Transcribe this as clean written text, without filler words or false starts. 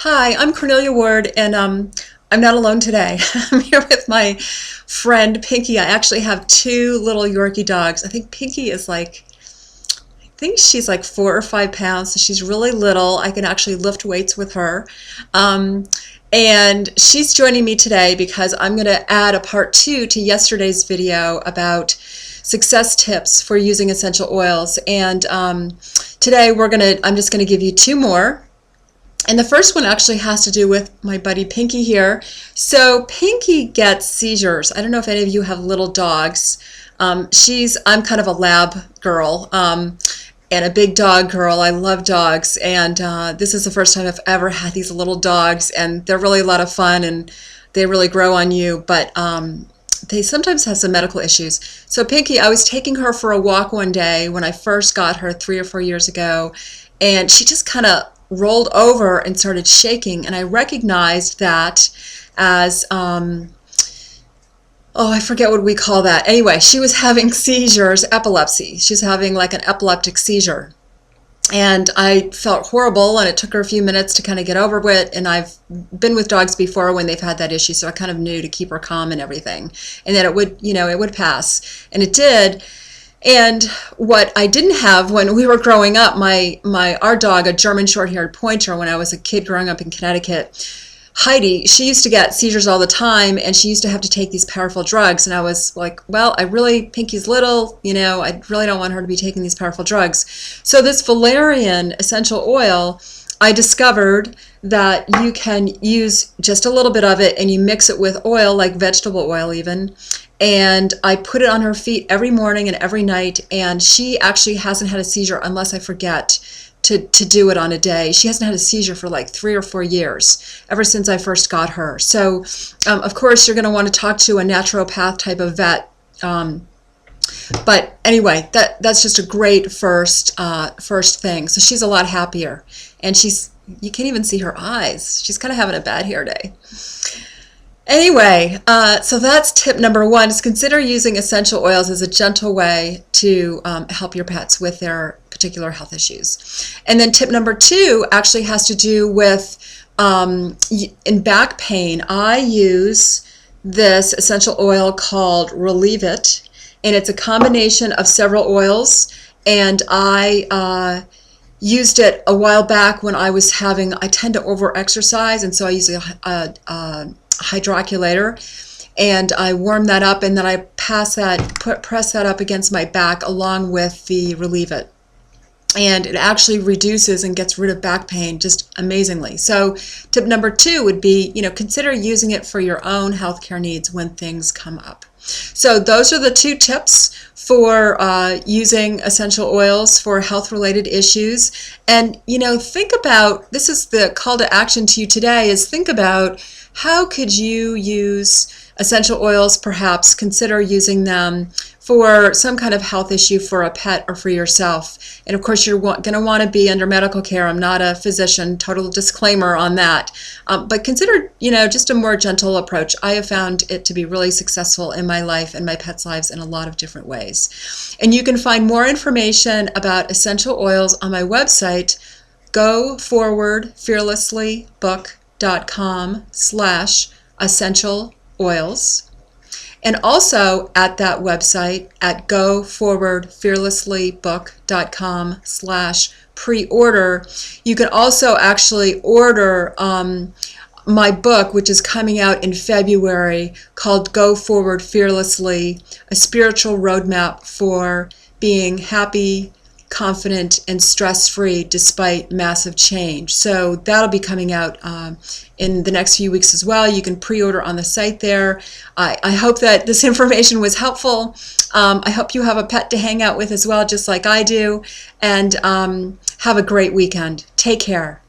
Hi, I'm Cornelia Ward, and I'm not alone today. I'm here with my friend Pinky. I actually have two little Yorkie dogs. I think Pinky is I think she's like 4 or 5 pounds, so she's really little. I can actually lift weights with her. Um, and she's joining me today because I'm going to add a part two to yesterday's video about success tips for using essential oils. And today I'm just going to give you two more. And the first one actually has to do with my buddy Pinky here. So Pinky gets seizures. I don't know if any of you have little dogs. I'm kind of a lab girl and a big dog girl. I love dogs, and this is the first time I've ever had these little dogs, and they're really a lot of fun, and they really grow on you. But they sometimes have some medical issues. So Pinky, I was taking her for a walk one day when I first got her 3 or 4 years ago, and she just kind of rolled over and started shaking, and I recognized that as I forget what we call that. Anyway, she was having seizures, epilepsy. She's having like an epileptic seizure. And I felt horrible, and it took her a few minutes to kind of get over it. And I've been with dogs before when they've had that issue, so I kind of knew to keep her calm and everything, and that it would pass. And it did. And what I didn't have when we were growing up, our dog, a German short-haired pointer, when I was a kid growing up in Connecticut, Heidi, she used to get seizures all the time, and she used to have to take these powerful drugs. And I was like, well, Pinky's little, I really don't want her to be taking these powerful drugs. So this valerian essential oil, I discovered that you can use just a little bit of it, and you mix it with oil, like vegetable oil even, and I put it on her feet every morning and every night, and she actually hasn't had a seizure unless I forget to do it on a day. She hasn't had a seizure for like 3 or 4 years, ever since I first got her. So, of course, you're going to want to talk to a naturopath type of vet. But anyway, that's just a great first thing. So she's a lot happier, and you can't even see her eyes. She's kind of having a bad hair day. Anyway, so that's tip number one, is consider using essential oils as a gentle way to help your pets with their particular health issues. And then tip number two actually has to do with in back pain. I use this essential oil called Relieve It, and it's a combination of several oils, and I used it a while back when I tend to over-exercise, and so I use a hydroculator, and I warm that up, and then I press that up against my back along with the Relieve It, and it actually reduces and gets rid of back pain just amazingly. So tip number two would be, consider using it for your own healthcare needs when things come up. So those are the two tips for using essential oils for health-related issues. And, think about, this is the call to action to you today, is think about how could you use essential oils, perhaps consider using them for some kind of health issue for a pet or for yourself. And of course, you're going to want to be under medical care. I'm not a physician, total disclaimer on that. But consider, just a more gentle approach. I have found it to be really successful in my life and my pets' lives in a lot of different ways. And you can find more information about essential oils on my website, goforwardfearlesslybook.com/essential oils. And also at that website at goforwardfearlesslybook.com/pre-order, you can also actually order my book, which is coming out in February, called Go Forward Fearlessly, a spiritual roadmap for being happy, confident, and stress-free despite massive change. So that'll be coming out in the next few weeks as well. You can pre-order on the site there. I hope that this information was helpful. I hope you have a pet to hang out with as well, just like I do. And have a great weekend. Take care.